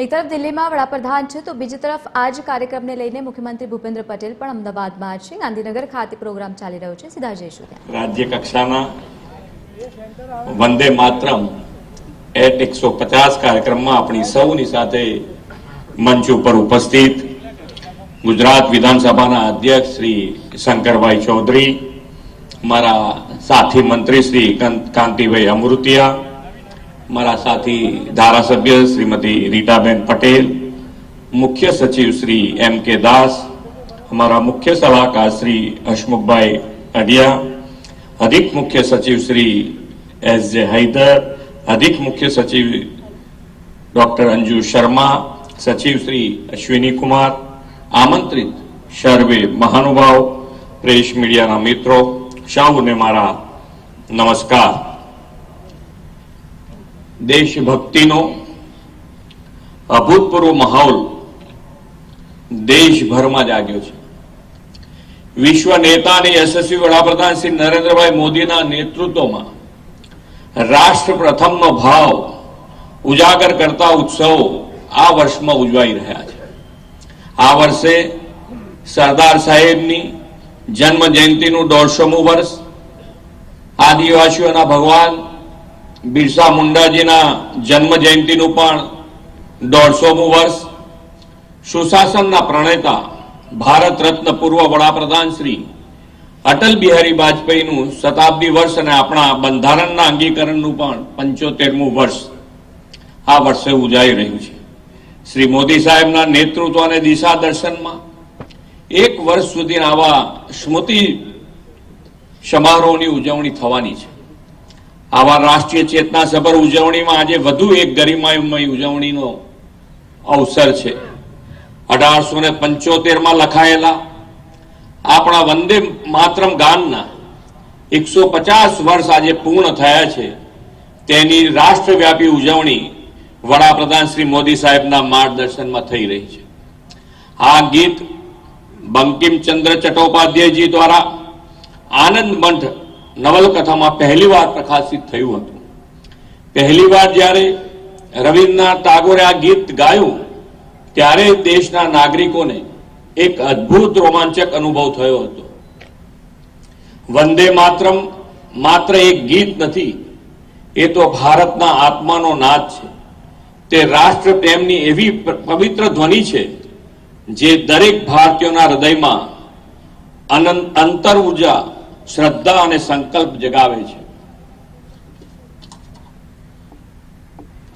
એક તરફ દિલ્હીમાં વડાપ્રધાન છે તો બીજી તરફ આ જ કાર્યક્રમને લઈને મુખ્યમંત્રી ભૂપેન્દ્ર પટેલ પણ અમદાવાદમાં છે. ગાંધીનગર ખાતે પ્રોગ્રામ ચાલી રહ્યો છે. સીધા જઈશું ત્યાં. રાજ્ય કક્ષાના વંદે માતરમ એટ 150 કાર્યક્રમમાં આપણી સૌની સાથે મંચ ઉપર ઉપસ્થિત ગુજરાત વિધાનસભાના અધ્યક્ષ શ્રી શંકરભાઈ ચૌધરી, મારા સાથી મંત્રી શ્રી કાંતિભાઈ અમૃતિયા, મારા સાથી ધારાસભ્ય શ્રીમતી રીટાબેન પટેલ, મુખ્ય સચિવ શ્રી M.K. દાસ, हमारा मुख्य सलाहकार श्री हसमुखभाई अडिया, अधिक मुख्य सचिव श्री S.J. हैदर, अधिक मुख्य सचिव डॉक्टर अंजू शर्मा, सचिव श्री अश्विनी कुमार, आमंत्रित सर्वे महानुभाव, प्रेस मीडिया मित्रों, सौने मारा नमस्कार. देशभक्तिनो अभूतपूर्व माहौल देशभરમાં જાગ્યો છે. વિશ્વ નેતા અને યશસ્વી વડાપ્રધાન શ્રી નરેન્દ્રભાઈ મોદીના નેતૃત્વમાં રાષ્ટ્ર પ્રથમનો ભાવ ઉજાગર કરતા ઉત્સવો આ વર્ષમાં ઉજવાઈ રહ્યા છે. આ વર્ષે સરદાર સાહેબની જન્મ જયંતિનું 150મું વર્ષ, આદિવાસીઓના ભગવાન બિરસા મુંડાજીના જન્મ જયંતિનું પણ 150મું વર્ષ, સુશાસનના પ્રણેતા ભારત રત્ન પૂર્વ વડાપ્રધાન શ્રી અટલ બિહારી વાજપેયીનું શતાબ્દી વર્ષ અને આપણા બંધારણના અંગીકરણનું પણ 75મું વર્ષ આ વર્ષે ઉજાઈ રહ્યું છે. શ્રી મોદી સાહેબના નેતૃત્વ અને દિશા દર્શનમાં એક વર્ષ સુધી આવા સ્મૃતિ સમારોહની ઉજવણી થવાની છે. આવા રાષ્ટ્રીય ચેતનાસભર ઉજવણીમાં આજે વધુ એક ગરિમામય ઉજવણીનો અવસર છે. 1875માં લખાયેલા આપણા વંદે માતરમ ગાનના 150 વર્ષ આજે પૂર્ણ થયા છે. તેની રાષ્ટ્રવ્યાપી ઉજવણી વડાપ્રધાન શ્રી મોદી સાહેબના માર્ગદર્શનમાં થઈ રહી છે. આ ગીત બંકિમચંદ્ર ચટ્ટોપાધ્યાયજી દ્વારા આનંદ મંથ નવલકથામાં પહેલીવાર પ્રકાશિત થયું હતું. પહેલીવાર જ્યારે રવિન્દ્રનાથ ટાગોરે આ ગીત ગાયું ત્યારે દેશના નાગરિકોને એક અદ્ભુત રોમાંચક અનુભવ થયો હતો. વંદે માતરમ માત્ર એક ગીત નથી, એ તો ભારતના આત્માનો નાદ છે. તે રાષ્ટ્ર પ્રેમની એવી પવિત્ર ધ્વનિ છે જે દરેક ભારતીયોના હૃદયમાં અંતર ઉર્જા, શ્રદ્ધા અને સંકલ્પ જગાવે છે.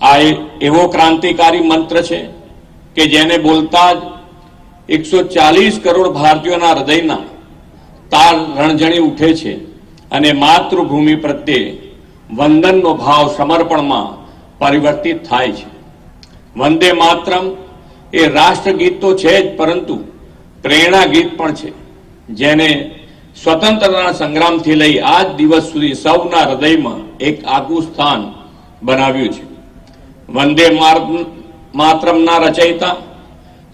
આ એવો ક્રાંતિકારી મંત્ર છે કે જેને બોલતા જ 140 કરોડ ભારતીયોના હૃદયના તાર રણઝણી ઉઠે છે અને માતૃભૂમિ પ્રત્યે વંદનનો ભાવ સમર્પણમાં પરિવર્તિત થાય છે. વંદે માતરમ એ રાષ્ટ્રગીત તો છે જ, પરંતુ પ્રેરણા ગીત પણ છે, જેને સ્વતંત્રતા સંગ્રામથી લઈ આજ દિવસ સુધી સૌના હૃદયમાં એક આગવું સ્થાન બનાવ્યું છે. વંદે માતરમના રચયિતા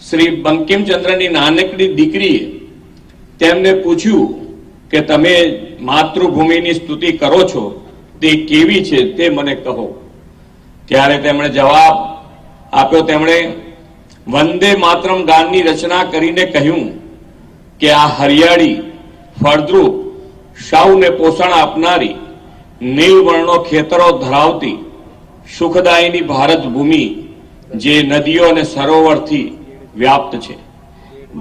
શ્રી બંકિમચંદ્રની નાનકડી દીકરીએ તેમને પૂછ્યું કે તમે માતૃભૂમિની સ્તુતિ કરો છો તે કેવી છે તે મને કહો. ત્યારે તેમણે જવાબ આપ્યો. તેમણે વંદે માતરમ ગાનની રચના કરીને કહ્યું કે આ હરિયાળી, ફળદ્રુપ, સૌને પોષણ આપનારી, નીલવર્ણો ખેતરો ધરાવતી સુખદાયીની ભારત ભૂમિ જે નદીઓ અને સરોવરથી વ્યાપ્ત છે.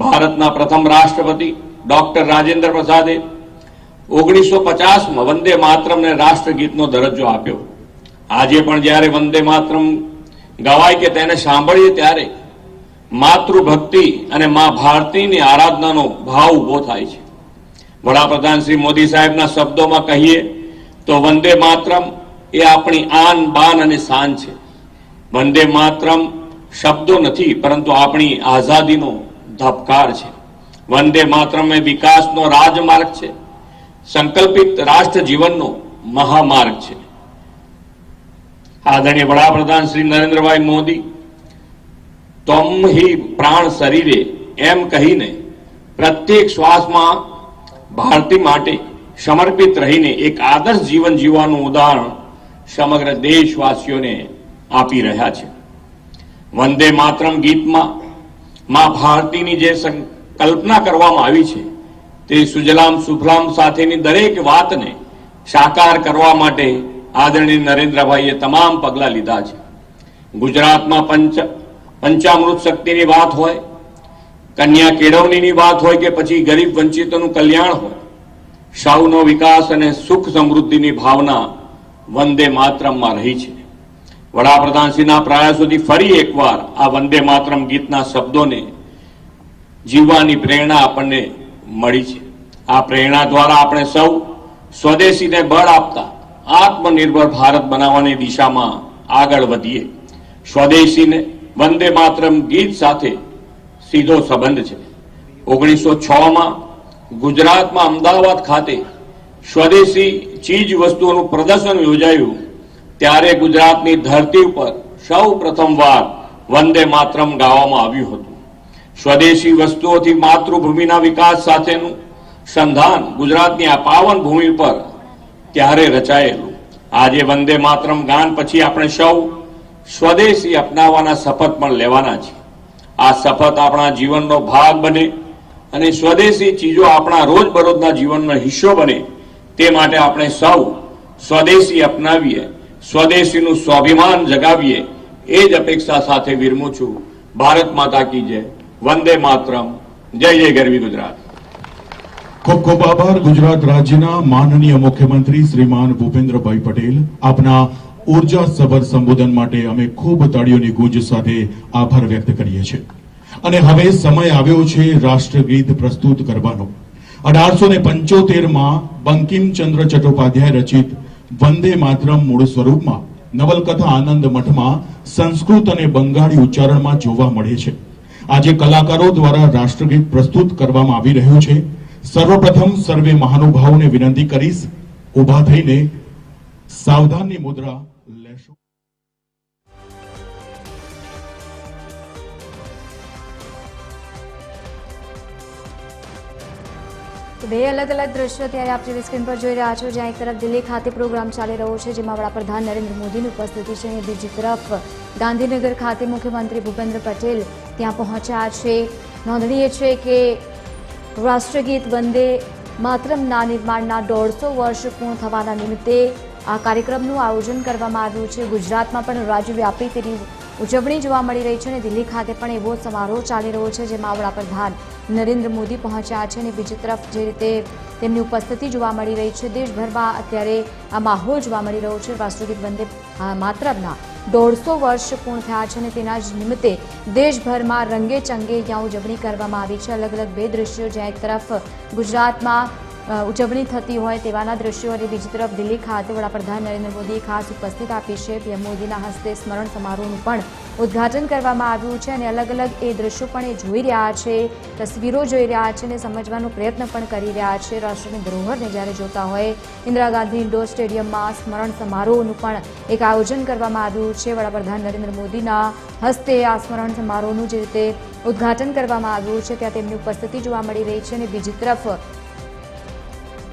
ભારતના પ્રથમ રાષ્ટ્રપતિ ડોક્ટર રાજેન્દ્ર પ્રસાદે 1950માં વંદે માતરમને રાષ્ટ્રગીતનો દરજ્જો આપ્યો. આજે પણ જ્યારે વંદે માતરમ ગવાય કે તેને સાંભળીએ ત્યારે માતૃભક્તિ અને મા ભારતીની આરાધનાનો ભાવ ઉભો થાય છે. વડાપ્રધાન શ્રી મોદી સાહેબના શબ્દોમાં કહીએ તો વંદે માતરમ એ આપણી આન, બાન અને શાન છે. વંદે માતરમ શબ્દો નથી, પરંતુ આપણી આઝાદીનો ધબકાર છે. વંદે માતરમ એ વિકાસનો રાજમાર્ગ છે, સંકલ્પિત રાષ્ટ્ર જીવનનો મહામાર્ગ છે. આદરણીય વડાપ્રધાન શ્રી નરેન્દ્રભાઈ મોદી તમ હિ પ્રાણ શરીરે એમ કહીને પ્રત્યેક શ્વાસમાં ભારતી માટે સમર્પિત રહીને એક આદર્શ જીવન જીવવાનું ઉદાહરણ સમગ્ર દેશવાસીઓને આપી રહ્યા છે. વંદે માતરમ ગીતમાં માં ભારતીની જે કલ્પના કરવામાં આવી છે તે સુજલામ સુફલામ સાથેની દરેક વાતને સાકાર કરવા માટે આદરણીય નરેન્દ્રભાઈએ તમામ પગલાં લીધા છે. ગુજરાતમાં પંચામૃત શક્તિની વાત હોય, કન્યા કેળવણીની વાત હોય કે પછી ગરીબ વંચિતોનું કલ્યાણ હોય, સૌનો વિકાસ અને સુખ સમૃદ્ધિની ભાવના વંદે માતરમમાં રહી છે. વડાપ્રધાનશ્રીના પ્રયાસોથી ફરી એકવાર આ વંદે માતરમ ગીતના શબ્દોને જીવવાની પ્રેરણા આપણને મળી છે. આ પ્રેરણા દ્વારા આપણે સૌ સ્વદેશીને બળ આપતા આત્મનિર્ભર ભારત બનાવવાની દિશામાં આગળ વધીએ. સ્વદેશીને વંદે માતરમ ગીત સાથે સીધો સંબંધ છે. 1906માં ગુજરાતમાં અમદાવાદ ખાતે સ્વદેશી ચીજ વસ્તુઓનું પ્રદર્શન યોજાયું ત્યારે ગુજરાતની ધરતી ઉપર સૌ પ્રથમવાર વંદે માતરમ ગાવામાં આવ્યું હતું. સ્વદેશી વસ્તુઓથી માતૃભૂમિના વિકાસ સાથેનું સંધાન ગુજરાતની આ પાવન ભૂમિ પર ત્યારે રચાયેલું. આજે વંદે માતરમ ગાન પછી આપણે સૌ સ્વદેશી અપનાવવાના શપથ પણ લેવાના છે. આ શપથ આપણા જીવનનો ભાગ બને અને સ્વદેશી ચીજો આપણા રોજબરોજના જીવનનો હિસ્સો બને તે માટે આપણે સૌ સ્વદેશી અપનાવીએ, સ્વદેશીનું સ્વાભિમાન જગાવીએ એ જ અપેક્ષા સાથે વિરમું છું. ભારત માતા કી જય. વંદે માતરમ. જય જય ગરવી ગુજરાત. ખૂબ ખૂબ આભાર. ગુજરાત રાજ્યના માનનીય મુખ્યમંત્રી શ્રીમાન ભૂપેન્દ્રભાઈ પટેલ, આપના ઉર્જાસભર સંબોધન માટે અમે ખૂબ તાળીઓની ગુંજ સાથે આભાર વ્યક્ત કરીએ છીએ. અને હવે સમય આવ્યો છે રાષ્ટ્રગીત પ્રસ્તુત કરવાનો. 1875માં બંકિમચંદ્ર ચટ્ટોપાધ્યાય રચિત વંદે માતરમ મૂળ સ્વરૂપમાં નવલકથા આનંદ મઠમાં સંસ્કૃત અને બંગાળી ઉચ્ચારણમાં જોવા મળે છે. આજે કલાકારો દ્વારા રાષ્ટ્રગીત પ્રસ્તુત કરવામાં આવી રહ્યું છે. સર્વપ્રથમ સર્વે મહાનુભાવોને વિનંતી કરીશ, ઉભા થઈને સાવધાનની મુદ્રા લેશો. બે અલગ અલગ દ્રશ્યો ત્યારે આપ ટીવી સ્ક્રીન પર જોઈ રહ્યા છો, જ્યાં એક તરફ દિલ્હી ખાતે પ્રોગ્રામ ચાલી રહ્યો છે જેમાં વડાપ્રધાન નરેન્દ્ર મોદીની ઉપસ્થિતિ છે અને બીજી તરફ ગાંધીનગર ખાતે મુખ્યમંત્રી ભૂપેન્દ્ર પટેલ ત્યાં પહોંચ્યા છે. નોંધનીય છે કે રાષ્ટ્રગીત વંદે માતરમના નિર્માણના 150 વર્ષ પૂર્ણ થવાના નિમિત્તે આ કાર્યક્રમનું આયોજન કરવામાં આવ્યું છે. ગુજરાતમાં પણ રાજ્યવ્યાપી તેની ઉજવણી જોવા મળી રહી છે અને દિલ્હી ખાતે પણ એવો સમારોહ ચાલી રહ્યો છે જેમાં વડાપ્રધાન નરેન્દ્ર મોદી પહોંચ્યા છે અને બીજી તરફ જે રીતે તેમની ઉપસ્થિતિ જોવા મળી રહી છે, દેશભરમાં અત્યારે આ માહોલ જોવા મળી રહ્યો છે. રાષ્ટ્રગીત વંદે માતરમના 150 વર્ષ પૂર્ણ થયા છે અને તેના જ નિમિત્તે દેશભરમાં રંગે ચંગે ત્યાં ઉજવણી કરવામાં આવી છે. અલગ અલગ બે દ્રશ્યો, જ્યાં એક તરફ ગુજરાતમાં ઉજવણી થતી હોય તેવાના દ્રશ્યો અને બીજી તરફ દિલ્હી ખાતે વડાપ્રધાન નરેન્દ્ર મોદીએ ખાસ ઉપસ્થિત આપી છે. પીએમ મોદીના હસ્તે સ્મરણ સમારોહનું પણ ઉદ્ઘાટન કરવામાં આવ્યું છે અને અલગ અલગ એ દ્રશ્યો પણ એ જોઈ રહ્યા છે, તસવીરો જોઈ રહ્યા છે અને સમજવાનો પ્રયત્ન પણ કરી રહ્યા છે. રાષ્ટ્રની ધરોહરને જ્યારે જોતા હોય, ઇન્દિરા ગાંધી ઇન્ડોર સ્ટેડિયમમાં સ્મરણ સમારોહનું પણ એક આયોજન કરવામાં આવ્યું છે. વડાપ્રધાન નરેન્દ્ર મોદીના હસ્તે આ સ્મરણ સમારોહનું જે રીતે ઉદ્ઘાટન કરવામાં આવ્યું છે ત્યાં તેમની ઉપસ્થિતિ જોવા મળી રહી છે અને બીજી તરફ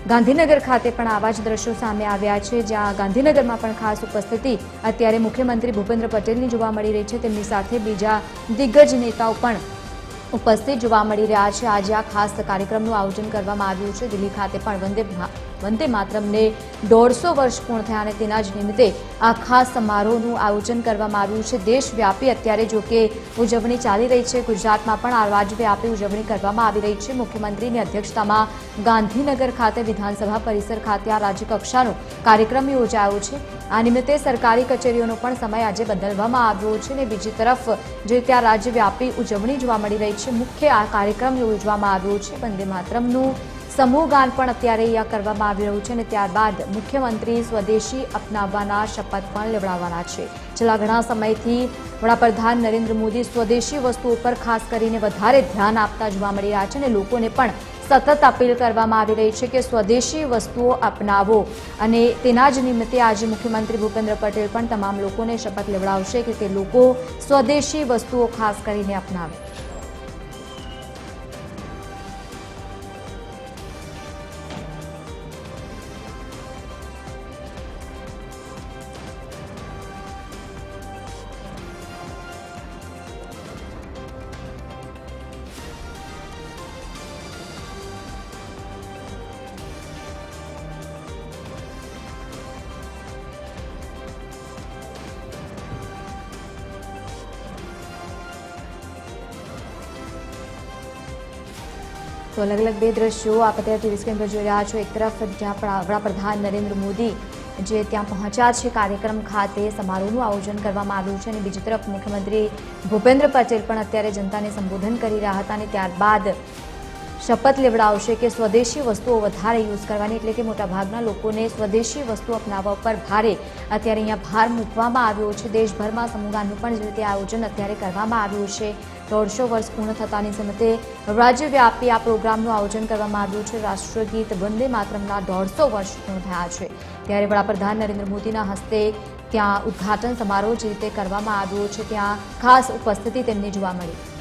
ગાંધીનગર ખાતે પણ આવા જ દ્રશ્યો સામે આવ્યા છે, જ્યાં ગાંધીનગરમાં પણ ખાસ ઉપસ્થિતિ અત્યારે મુખ્યમંત્રી ભૂપેન્દ્ર પટેલની જોવા મળી રહી છે. તેમની સાથે બીજા દિગ્ગજ નેતાઓ પણ ઉપસ્થિત જોવા મળી રહ્યા છે. આજે આ ખાસ કાર્યક્રમનું આયોજન કરવામાં આવ્યું છે. દિલ્હી ખાતે પણ વંદે માતરમને 150 વર્ષ પૂર્ણ થયા અને તેના જ નિમિત્તે આ ખાસ સમારોહનું આયોજન કરવામાં આવ્યું છે. દેશવ્યાપી અત્યારે જો કે ઉજવણી ચાલી રહી છે, ગુજરાતમાં પણ આ રાજ્યવ્યાપી ઉજવણી કરવામાં આવી રહી છે. મુખ્યમંત્રીની અધ્યક્ષતામાં ગાંધીનગર ખાતે વિધાનસભા પરિસર ખાતે આ રાજ્યકક્ષાનો કાર્યક્રમ યોજાયો છે. આ નિમિત્તે સરકારી કચેરીઓનો પણ સમય આજે બદલવામાં આવ્યો છે અને બીજી તરફ જે ત્યાં રાજ્યવ્યાપી ઉજવણી જોવા મળી રહી છે, મુખ્ય આ કાર્યક્રમ યોજવામાં આવ્યો છે. વંદે માતરમનું સમૂહ ગાન પણ અત્યારે અહીંયા કરવામાં આવી રહ્યું છે અને ત્યારબાદ મુખ્યમંત્રી સ્વદેશી અપનાવવાના શપથ પણ લેવડાવવાના છે. છેલ્લા ઘણા સમયથી વડાપ્રધાન નરેન્દ્ર મોદી સ્વદેશી વસ્તુઓ પર ખાસ કરીને વધારે ધ્યાન આપતા જોવા મળી રહ્યા છે અને લોકોને પણ સતત અપીલ કરવામાં આવી રહી છે કે સ્વદેશી વસ્તુઓ અપનાવો અને તેના જ નિમિત્તે આજે મુખ્યમંત્રી ભૂપેન્દ્ર પટેલ પણ તમામ લોકોને શપથ લેવડાવશે કે તે લોકો સ્વદેશી વસ્તુઓ ખાસ કરીને અપનાવે. તો અલગ અલગ બે દ્રશ્યો આપ અત્યારે ટીવી સ્ક્રીન પર જોઈ રહ્યા છો. એક તરફ જ્યાં વડાપ્રધાન નરેન્દ્ર મોદી જે ત્યાં પહોંચ્યા છે કાર્યક્રમ ખાતે, સમારોહનું આયોજન કરવામાં આવ્યું છે, અને બીજી તરફ મુખ્યમંત્રી ભૂપેન્દ્ર પટેલ પણ અત્યારે જનતાને સંબોધન કરી રહ્યા હતા અને ત્યારબાદ શપથ લેવડાવશે કે સ્વદેશી વસ્તુઓ વધારે યુઝ કરવાની, એટલે કે મોટાભાગના લોકોને સ્વદેશી વસ્તુ અપનાવવા પર અત્યારે અહીંયા ભાર મૂકવામાં આવ્યો છે. દેશભરમાં સમૂહગાનનું પણ જે રીતે આયોજન અત્યારે કરવામાં આવ્યું છે. 150 વર્ષ પૂર્ણ થતાની સમયે રાજ્યવ્યાપી આ પ્રોગ્રામનું આયોજન કરવામાં આવ્યું છે. રાષ્ટ્રગીત વંદે માતરમના 150 વર્ષ પૂર્ણ થયા છે, ત્યારે વડાપ્રધાન નરેન્દ્ર મોદીના હસ્તે ત્યાં ઉદ્ઘાટન સમારોહ જે રીતે કરવામાં આવ્યો છે ત્યાં ખાસ ઉપસ્થિતિ તેમની જોવા મળી.